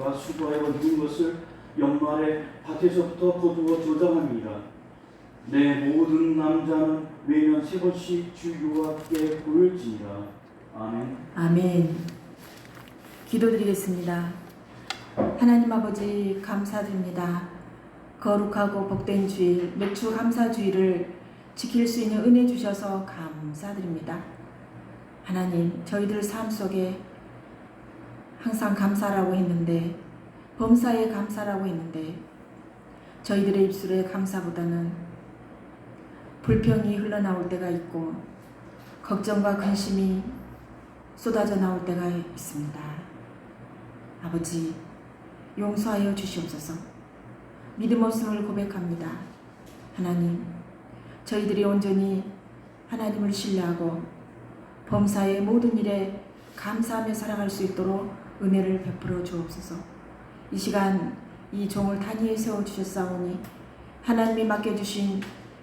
그가 수고하여 얻은 것을 연말 아래 밭에서부터 거두어 저장합니다. 내 모든 남자는 매년 3번씩 주 여호와께 보일지니라. 아멘. 아멘. 기도드리겠습니다. 하나님 아버지 감사드립니다. 거룩하고 복된 주일, 맥주 감사주일을 지킬 수 있는 은혜 주셔서 감사드립니다. 하나님, 저희들 삶 속에 항상 감사라고 했는데, 범사에 감사라고 했는데, 저희들의 입술에 감사보다는 불평이 흘러나올 때가 있고 걱정과 근심이 쏟아져 나올 때가 있습니다. 아버지, 용서하여 주시옵소서. 믿음 없음을 고백합니다. 하나님, 저희들이 온전히 하나님을 신뢰하고 범사의 모든 일에 감사하며 살아갈 수 있도록 은혜를 베풀어 주옵소서. 이 시간 이 종을 단위에 세워주셨사오니 하나님이 맡겨주신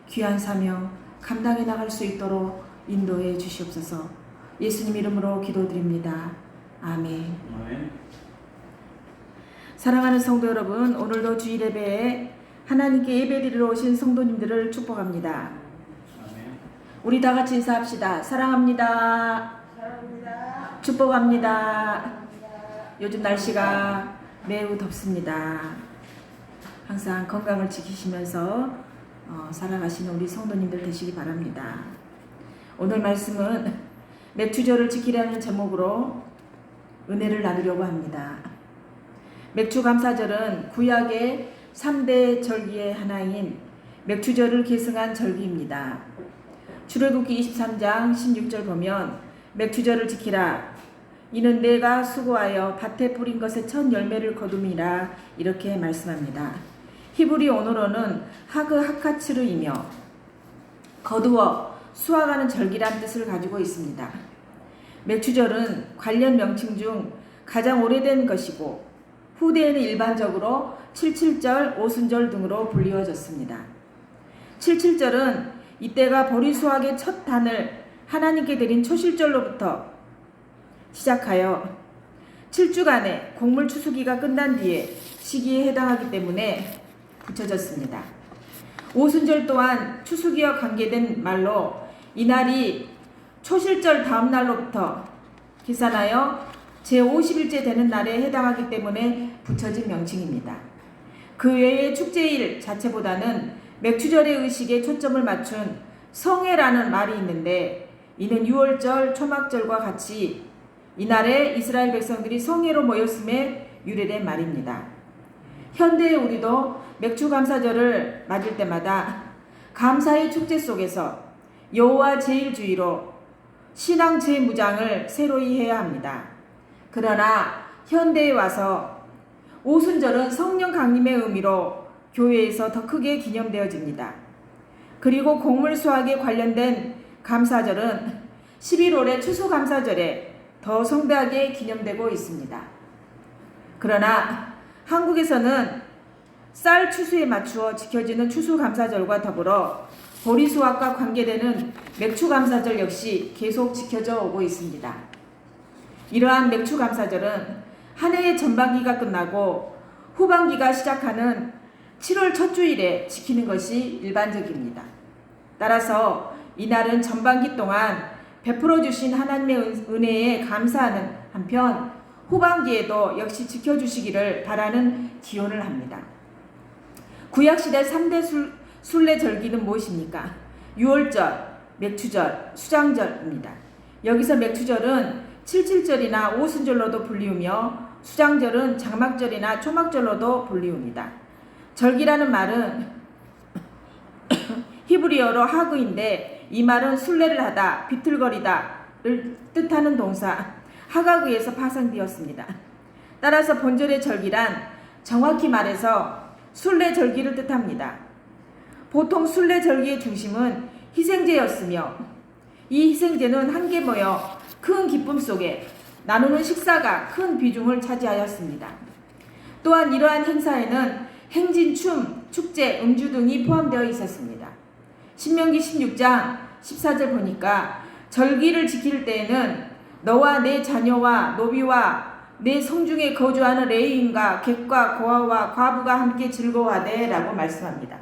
귀한 사명 감당해 나갈 수 있도록 인도해 주시옵소서. 예수님 이름으로 기도드립니다. 아멘. 아멘. 사랑하는 성도 여러분, 오늘도 주일 예배에 하나님께 예배드리러 오신 성도님들을 축복합니다. 아멘. 우리 다 같이 인사합시다. 사랑합니다. 사랑합니다. 축복합니다. 요즘 날씨가 매우 덥습니다. 항상 건강을 지키시면서 살아가시는 우리 성도님들 되시기 바랍니다. 오늘 말씀은 맥주절을 지키라는 제목으로 은혜를 나누려고 합니다. 맥주감사절은 구약의 3대 절기의 하나인 맥주절을 계승한 절기입니다. 출애굽기 23장 16절 보면 맥주절을 지키라. 이는 내가 수고하여 밭에 뿌린 것의 첫 열매를 거둠이라 이렇게 말씀합니다. 히브리 언어로는 하그 하카츠르이며 거두어 수확하는 절기란 뜻을 가지고 있습니다. 맥주절은 관련 명칭 중 가장 오래된 것이고 후대에는 일반적으로 칠칠절, 오순절 등으로 불리워졌습니다. 칠칠절은 이때가 보리 수확의 첫 단을 하나님께 드린 초실절로부터 시작하여 7주간의 곡물 추수기가 끝난 뒤에 시기에 해당하기 때문에 붙여졌습니다. 오순절 또한 추수기와 관계된 말로 이날이 초실절 다음 날로부터 계산하여 제50일째 되는 날에 해당하기 때문에 붙여진 명칭입니다. 그 외의 축제일 자체보다는 맥주절의 의식에 초점을 맞춘 성회라는 말이 있는데 이는 6월절 초막절과 같이 이날에 이스라엘 백성들이 성회로 모였음에 유래된 말입니다. 현대의 우리도 맥주감사절을 맞을 때마다 감사의 축제 속에서 여호와 제일주의로 신앙 제무장을 새로이 해야 합니다. 그러나 현대에 와서 오순절은 성령 강림의 의미로 교회에서 더 크게 기념되어집니다. 그리고 곡물 수확에 관련된 감사절은 11월의 추수감사절에 더 성대하게 기념되고 있습니다. 그러나 한국에서는 쌀 추수에 맞추어 지켜지는 추수감사절과 더불어 보리 수확과 관계되는 맥주감사절 역시 계속 지켜져 오고 있습니다. 이러한 맥주감사절은 한 해의 전반기가 끝나고 후반기가 시작하는 7월 첫 주일에 지키는 것이 일반적입니다. 따라서 이날은 전반기 동안 베풀어 주신 하나님의 은혜에 감사하는 한편 후반기에도 역시 지켜주시기를 바라는 기원을 합니다. 구약시대 3대 순례절기는 무엇입니까? 6월절, 맥주절, 수장절입니다. 여기서 맥주절은 칠칠절이나 오순절로도 불리우며 수장절은 장막절이나 초막절로도 불리웁니다. 절기라는 말은 히브리어로 하그인데 이 말은 순례를 하다, 비틀거리다를 뜻하는 동사 하가그에서 파생되었습니다. 따라서 본절의 절기란 정확히 말해서 순례절기를 뜻합니다. 보통 순례절기의 중심은 희생제였으며 이 희생제는 함께 모여 큰 기쁨 속에 나누는 식사가 큰 비중을 차지하였습니다. 또한 이러한 행사에는 행진, 춤, 축제, 음주 등이 포함되어 있었습니다. 신명기 16장 14절 보니까 절기를 지킬 때에는 너와 내 자녀와 노비와 내 성중에 거주하는 레위인과 객과 고아와 과부가 함께 즐거워하되 라고 말씀합니다.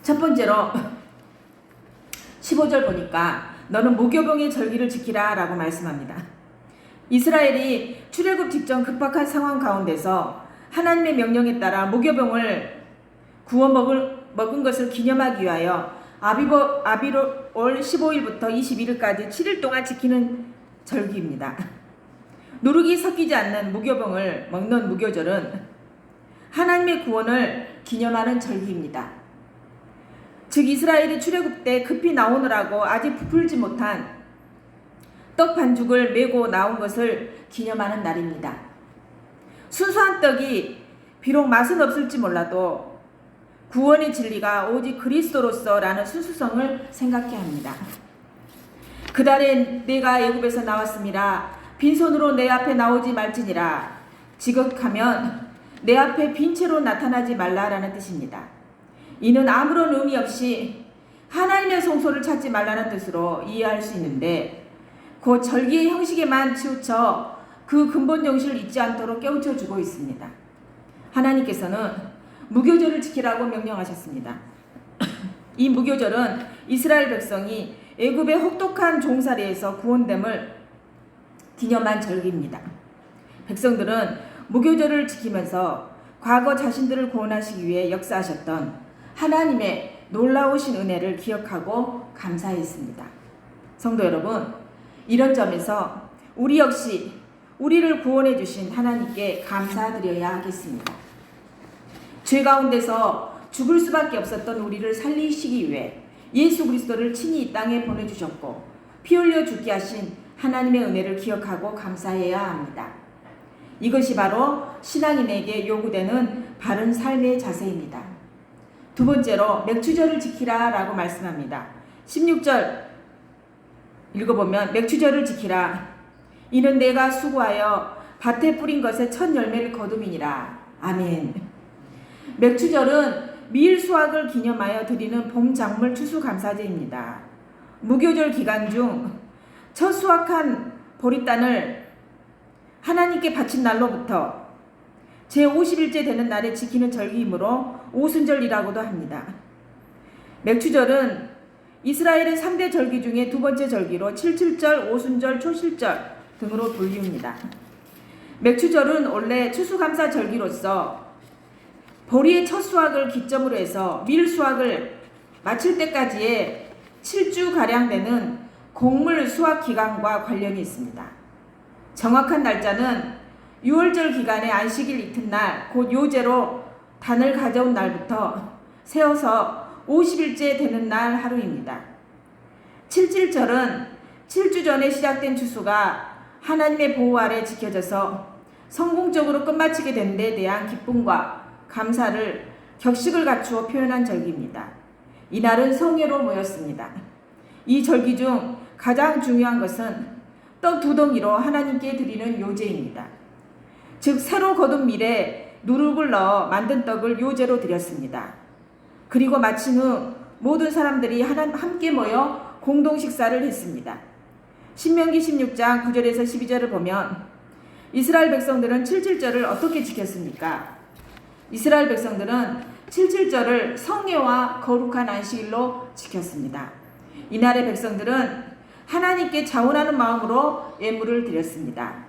첫 번째로 15절 보니까 너는 무교병의 절기를 지키라 라고 말씀합니다. 이스라엘이 출애굽 직전 급박한 상황 가운데서 하나님의 명령에 따라 무교병을 구워 먹은 것을 기념하기 위하여 아비월 15일부터 21일까지 7일 동안 지키는 절기입니다. 누룩이 섞이지 않는 무교병을 먹는 무교절은 하나님의 구원을 기념하는 절기입니다. 즉 이스라엘이 출애굽 때 급히 나오느라고 아직 부풀지 못한 떡 반죽을 메고 나온 것을 기념하는 날입니다. 순수한 떡이 비록 맛은 없을지 몰라도 구원의 진리가 오직 그리스도로서라는 순수성을 생각해야 합니다. 그달에 내가 애굽에서 나왔음이라 빈손으로 내 앞에 나오지 말지니라. 지극하면 내 앞에 빈 채로 나타나지 말라라는 뜻입니다. 이는 아무런 의미 없이 하나님의 성소를 찾지 말라는 뜻으로 이해할 수 있는데 그 절기의 형식에만 치우쳐 그 근본 정신을 잊지 않도록 깨우쳐주고 있습니다. 하나님께서는 무교절을 지키라고 명령하셨습니다. 이 무교절은 이스라엘 백성이 애굽의 혹독한 종살이에서 구원됨을 기념한 절기입니다. 백성들은 무교절을 지키면서 과거 자신들을 구원하시기 위해 역사하셨던 하나님의 놀라우신 은혜를 기억하고 감사했습니다. 성도 여러분, 이런 점에서 우리 역시 우리를 구원해 주신 하나님께 감사드려야 하겠습니다. 죄 가운데서 죽을 수밖에 없었던 우리를 살리시기 위해 예수 그리스도를 친히 이 땅에 보내주셨고 피 흘려 죽게 하신 하나님의 은혜를 기억하고 감사해야 합니다. 이것이 바로 신앙인에게 요구되는 바른 삶의 자세입니다. 두 번째로 맥추절을 지키라 라고 말씀합니다. 16절 읽어보면 맥추절을 지키라. 이는 내가 수고하여 밭에 뿌린 것의 첫 열매를 거둠이니라. 아멘. 맥추절은 미일 수확을 기념하여 드리는 봄 작물 추수감사제입니다. 무교절 기간 중 첫 수확한 보리단을 하나님께 바친 날로부터 제50일째 되는 날에 지키는 절기이므로 오순절이라고도 합니다. 맥추절은 이스라엘의 3대 절기 중에 두 번째 절기로 칠칠절, 오순절, 초실절 등으로 불리웁니다. 맥추절은 원래 추수감사 절기로서 보리의 첫 수확을 기점으로 해서 밀 수확을 마칠 때까지의 7주가량 되는 곡물 수확 기간과 관련이 있습니다. 정확한 날짜는 6월절 기간의 안식일 이튿날 곧 요제로 단을 가져온 날부터 세어서 50일째 되는 날 하루입니다. 칠칠절은 7주 전에 시작된 추수가 하나님의 보호 아래 지켜져서 성공적으로 끝마치게 된 데 대한 기쁨과 감사를 격식을 갖추어 표현한 절기입니다. 이날은 성회로 모였습니다. 이 절기 중 가장 중요한 것은 떡 2덩이로 하나님께 드리는 요제입니다. 즉 새로 거둔 밀에 누룩을 넣어 만든 떡을 요제로 드렸습니다. 그리고 마친 후 모든 사람들이 함께 모여 공동 식사를 했습니다. 신명기 16장 9절에서 12절을 보면 이스라엘 백성들은 칠칠절을 어떻게 지켰습니까? 이스라엘 백성들은 칠칠절을 성회와 거룩한 안식일로 지켰습니다. 이날의 백성들은 하나님께 자원하는 마음으로 예물을 드렸습니다.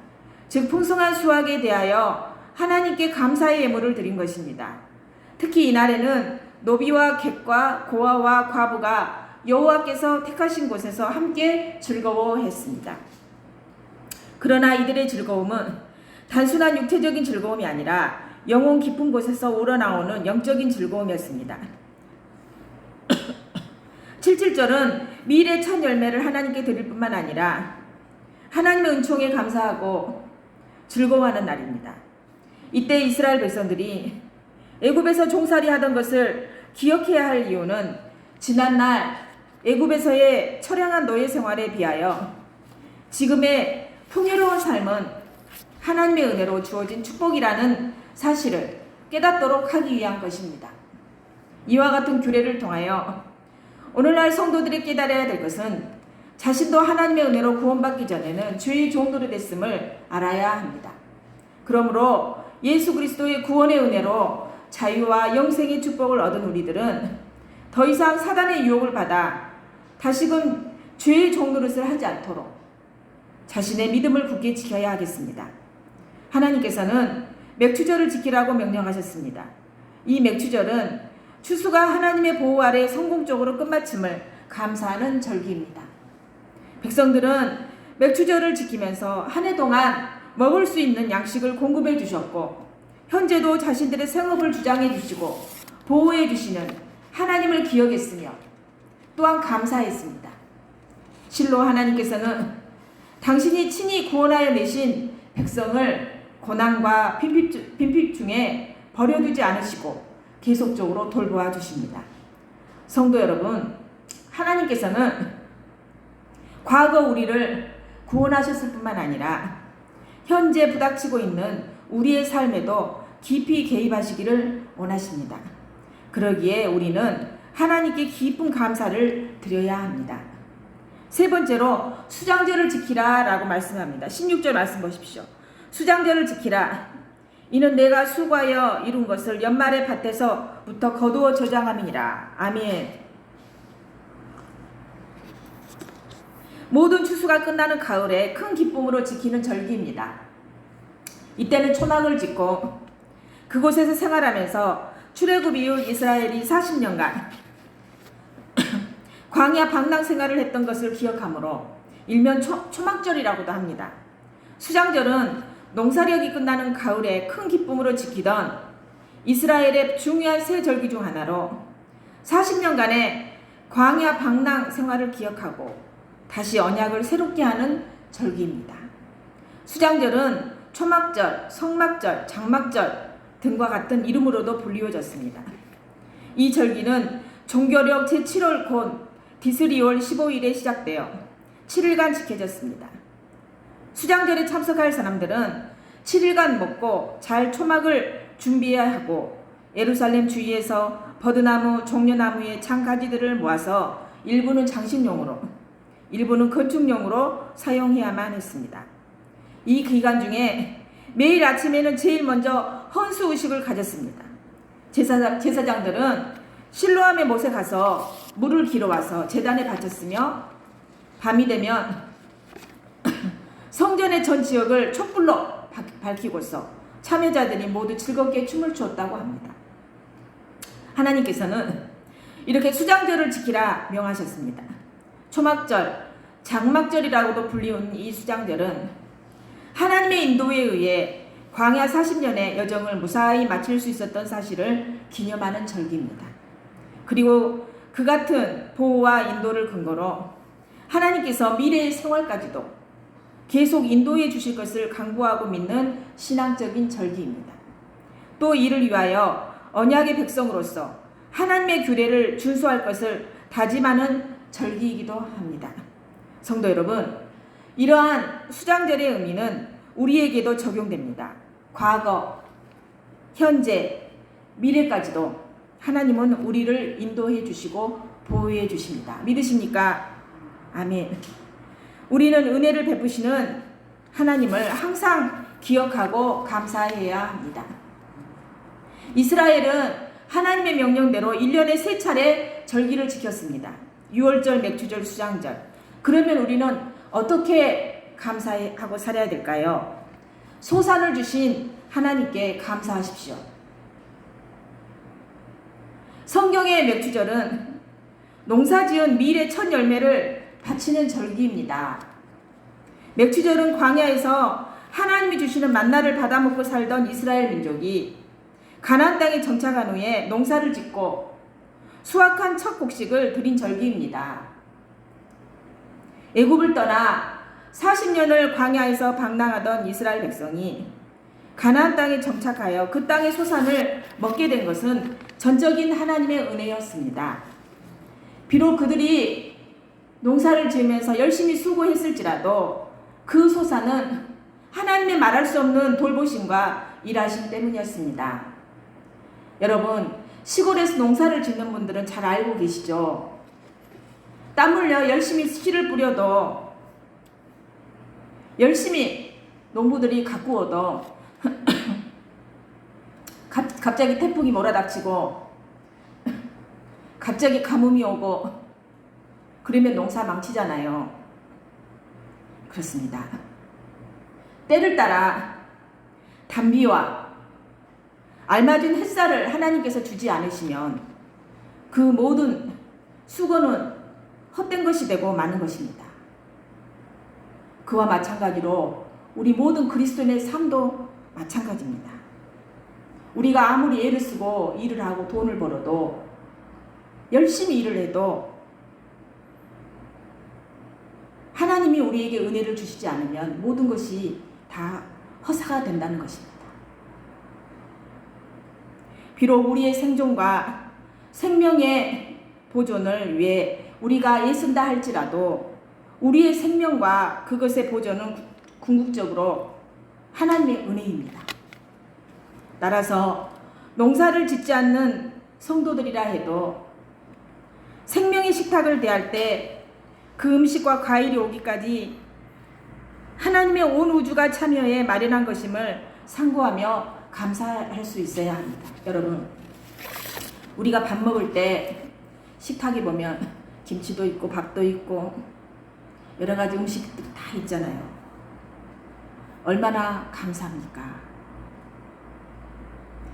즉 풍성한 수확에 대하여 하나님께 감사의 예물을 드린 것입니다. 특히 이날에는 노비와 객과 고아와 과부가 여호와께서 택하신 곳에서 함께 즐거워했습니다. 그러나 이들의 즐거움은 단순한 육체적인 즐거움이 아니라 영혼 깊은 곳에서 우러나오는 영적인 즐거움이었습니다. 칠칠절은 밀의 첫 열매를 하나님께 드릴 뿐만 아니라 하나님의 은총에 감사하고 즐거워하는 날입니다. 이때 이스라엘 백성들이 애굽에서 종살이 하던 것을 기억해야 할 이유는 지난날 애굽에서의 처량한 노예 생활에 비하여 지금의 풍요로운 삶은 하나님의 은혜로 주어진 축복이라는 사실을 깨닫도록 하기 위한 것입니다. 이와 같은 규례를 통하여 오늘날 성도들이 깨달아야 될 것은 자신도 하나님의 은혜로 구원받기 전에는 죄의 종노릇 됐음을 알아야 합니다. 그러므로 예수 그리스도의 구원의 은혜로 자유와 영생의 축복을 얻은 우리들은 더 이상 사단의 유혹을 받아 다시금 죄의 종노릇을 하지 않도록 자신의 믿음을 굳게 지켜야 하겠습니다. 하나님께서는 맥추절을 지키라고 명령하셨습니다. 이 맥추절은 추수가 하나님의 보호 아래 성공적으로 끝마침을 감사하는 절기입니다. 백성들은 맥추절을 지키면서 한 해 동안 먹을 수 있는 양식을 공급해 주셨고 현재도 자신들의 생업을 주장해 주시고 보호해 주시는 하나님을 기억했으며 또한 감사했습니다. 실로 하나님께서는 당신이 친히 구원하여 내신 백성을 고난과 빈핍 중에 버려두지 않으시고 계속적으로 돌보아 주십니다. 성도 여러분, 하나님께서는 과거 우리를 구원하셨을 뿐만 아니라 현재 부닥치고 있는 우리의 삶에도 깊이 개입하시기를 원하십니다. 그러기에 우리는 하나님께 깊은 감사를 드려야 합니다. 세 번째로 수장절을 지키라 라고 말씀합니다. 16절 말씀 보십시오. 수장절을 지키라. 이는 내가 수고하여 이룬 것을 연말의 밭에서부터 거두어 저장함이니라. 아멘. 모든 추수가 끝나는 가을에 큰 기쁨으로 지키는 절기입니다. 이때는 초막을 짓고 그곳에서 생활하면서 출애굽 이후 이스라엘이 40년간 광야 방랑 생활을 했던 것을 기억하므로 일명 초막절이라고도 합니다. 수장절은 농사력이 끝나는 가을에 큰 기쁨으로 지키던 이스라엘의 중요한 세 절기 중 하나로 40년간의 광야 방랑 생활을 기억하고 다시 언약을 새롭게 하는 절기입니다. 수장절은 초막절, 성막절, 장막절 등과 같은 이름으로도 불리워졌습니다. 이 절기는 종교력 제7월 곧 디스리월 15일에 시작되어 7일간 지켜졌습니다. 수장절에 참석할 사람들은 7일간 먹고 잘 초막을 준비해야 하고 예루살렘 주위에서 버드나무, 종려나무의 장가지들을 모아서 일부는 장식용으로 일부는 건축용으로 사용해야만 했습니다. 이 기간 중에 매일 아침에는 제일 먼저 헌수의식을 가졌습니다. 제사장들은 실로암의 못에 가서 물을 길어와서 제단에 바쳤으며 밤이 되면 성전의 전 지역을 촛불로 밝히고서 참여자들이 모두 즐겁게 춤을 추었다고 합니다. 하나님께서는 이렇게 수장절을 지키라 명하셨습니다. 초막절, 장막절이라고도 불리운 이 수장절은 하나님의 인도에 의해 광야 40년의 여정을 무사히 마칠 수 있었던 사실을 기념하는 절기입니다. 그리고 그 같은 보호와 인도를 근거로 하나님께서 미래의 생활까지도 계속 인도해 주실 것을 강구하고 믿는 신앙적인 절기입니다. 또 이를 위하여 언약의 백성으로서 하나님의 규례를 준수할 것을 다짐하는 절기이기도 합니다. 성도 여러분, 이러한 수장절의 의미는 우리에게도 적용됩니다. 과거, 현재, 미래까지도 하나님은 우리를 인도해 주시고 보호해 주십니다. 믿으십니까? 아멘. 우리는 은혜를 베푸시는 하나님을 항상 기억하고 감사해야 합니다. 이스라엘은 하나님의 명령대로 1년에 3차례 절기를 지켰습니다. 6월절, 맥추절, 수장절. 그러면 우리는 어떻게 감사하고 살아야 될까요? 소산을 주신 하나님께 감사하십시오. 성경의 맥추절은 농사지은 밀의 첫 열매를 바치는 절기입니다. 맥추절은 광야에서 하나님이 주시는 만나를 받아먹고 살던 이스라엘 민족이 가나안 땅에 정착한 후에 농사를 짓고 수확한 첫 곡식을 드린 절기입니다. 애굽을 떠나 40년을 광야에서 방랑하던 이스라엘 백성이 가나안 땅에 정착하여 그 땅의 소산을 먹게 된 것은 전적인 하나님의 은혜였습니다. 비록 그들이 농사를 지으면서 열심히 수고했을지라도 그 소산은 하나님의 말할 수 없는 돌보심과 일하심 때문이었습니다. 여러분, 시골에서 농사를 짓는 분들은 잘 알고 계시죠? 땀 흘려 열심히 씨를 뿌려도, 열심히 농부들이 가꾸어도 갑자기 태풍이 몰아닥치고 갑자기 가뭄이 오고 그러면 농사 망치잖아요. 그렇습니다. 때를 따라 단비와 알맞은 햇살을 하나님께서 주지 않으시면 그 모든 수고는 헛된 것이 되고 마는 것입니다. 그와 마찬가지로 우리 모든 그리스도인의 삶도 마찬가지입니다. 우리가 아무리 애를 쓰고 일을 하고 돈을 벌어도, 열심히 일을 해도 하나님이 우리에게 은혜를 주시지 않으면 모든 것이 다 허사가 된다는 것입니다. 비록 우리의 생존과 생명의 보존을 위해 우리가 애쓴다 할지라도 우리의 생명과 그것의 보존은 궁극적으로 하나님의 은혜입니다. 따라서 농사를 짓지 않는 성도들이라 해도 생명의 식탁을 대할 때 그 음식과 과일이 오기까지 하나님의 온 우주가 참여해 마련한 것임을 상고하며 감사할 수 있어야 합니다. 여러분, 우리가 밥 먹을 때 식탁에 보면 김치도 있고 밥도 있고 여러 가지 음식들이 다 있잖아요. 얼마나 감사합니까?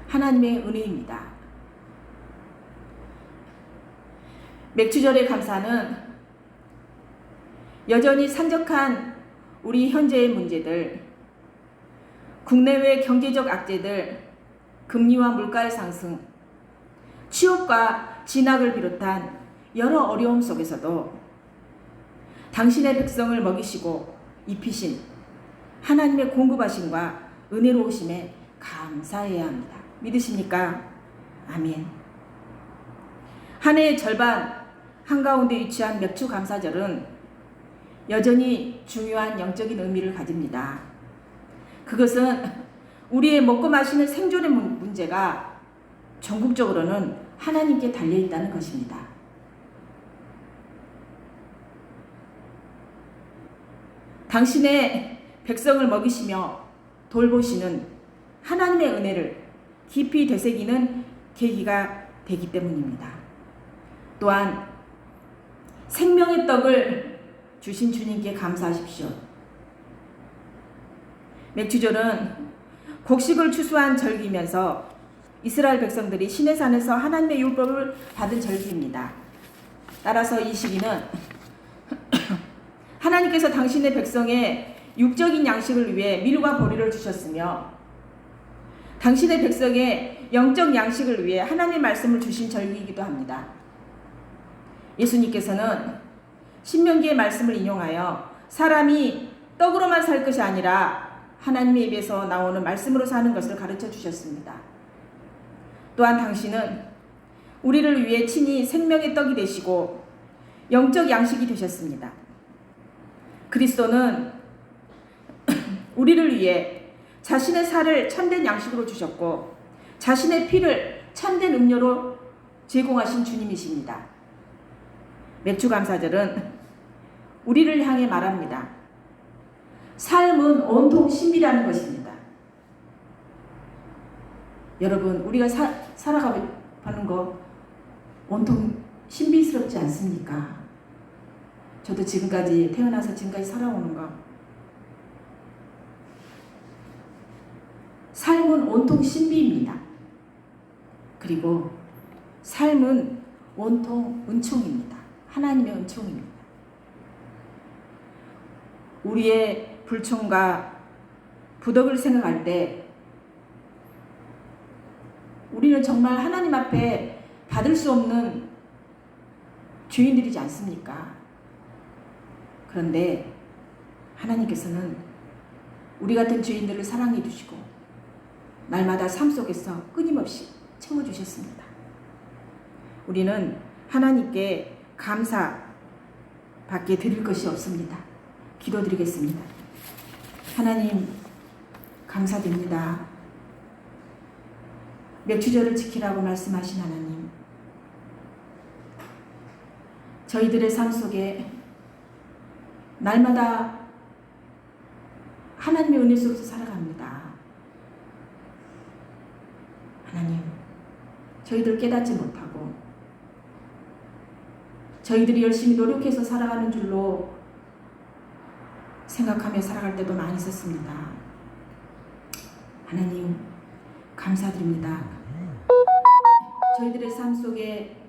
하나님의 은혜입니다. 맥주절의 감사는 여전히 산적한 우리 현재의 문제들, 국내외 경제적 악재들, 금리와 물가의 상승, 취업과 진학을 비롯한 여러 어려움 속에서도 당신의 백성을 먹이시고 입히신 하나님의 공급하심과 은혜로우심에 감사해야 합니다. 믿으십니까? 아멘. 한 해의 절반 한가운데 위치한 맥주 감사절은 여전히 중요한 영적인 의미를 가집니다. 그것은 우리의 먹고 마시는 생존의 문제가 전국적으로는 하나님께 달려있다는 것입니다. 당신의 백성을 먹이시며 돌보시는 하나님의 은혜를 깊이 되새기는 계기가 되기 때문입니다. 또한 생명의 떡을 주신 주님께 감사하십시오. 맥주절은 곡식을 추수한 절기면서 이스라엘 백성들이 시내산에서 하나님의 율법을 받은 절기입니다. 따라서 이 시기는 하나님께서 당신의 백성의 육적인 양식을 위해 밀과 보리를 주셨으며 당신의 백성의 영적 양식을 위해 하나님의 말씀을 주신 절기이기도 합니다. 예수님께서는 신명기의 말씀을 인용하여 사람이 떡으로만 살 것이 아니라 하나님의 입에서 나오는 말씀으로 사는 것을 가르쳐 주셨습니다. 또한 당신은 우리를 위해 친히 생명의 떡이 되시고 영적 양식이 되셨습니다. 그리스도는 우리를 위해 자신의 살을 참된 양식으로 주셨고 자신의 피를 참된 음료로 제공하신 주님이십니다. 맥주감사절은 우리를 향해 말합니다. 삶은 온통 신비라는 것입니다. 여러분, 우리가 살아가는 거 온통 신비스럽지 않습니까? 저도 지금까지 태어나서 지금까지 살아오는 거 삶은 온통 신비입니다. 그리고 삶은 온통 은총입니다. 하나님의 은총입니다. 우리의 불충과 부덕을 생각할 때 우리는 정말 하나님 앞에 받을 수 없는 죄인들이지 않습니까? 그런데 하나님께서는 우리 같은 죄인들을 사랑해 주시고 날마다 삶 속에서 끊임없이 채워주셨습니다. 우리는 하나님께 감사밖에 드릴 것이 없습니다. 기도드리겠습니다. 하나님, 감사드립니다. 맥주절을 지키라고 말씀하신 하나님, 저희들의 삶 속에 날마다 하나님의 은혜 속에서 살아갑니다. 하나님, 저희들 깨닫지 못하고 저희들이 열심히 노력해서 살아가는 줄로 생각하며 살아갈 때도 많이 있었습니다. 하나님, 감사드립니다. 저희들의 삶 속에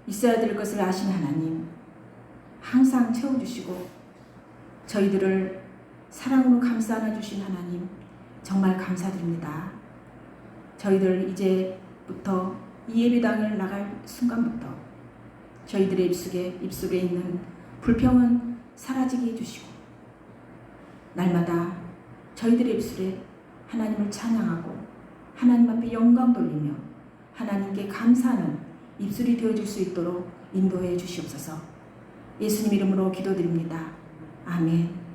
있어야 될 것을 아신 하나님, 항상 채워주시고 저희들을 사랑으로 감싸 안아주신 하나님, 정말 감사드립니다. 저희들 이제부터 이 예배당을 나갈 순간부터 저희들의 입속에 있는 불평은 사라지게 해주시고 날마다 저희들의 입술에 하나님을 찬양하고 하나님 앞에 영광 돌리며 하나님께 감사하는 입술이 되어줄 수 있도록 인도해 주시옵소서. 예수님 이름으로 기도드립니다. 아멘.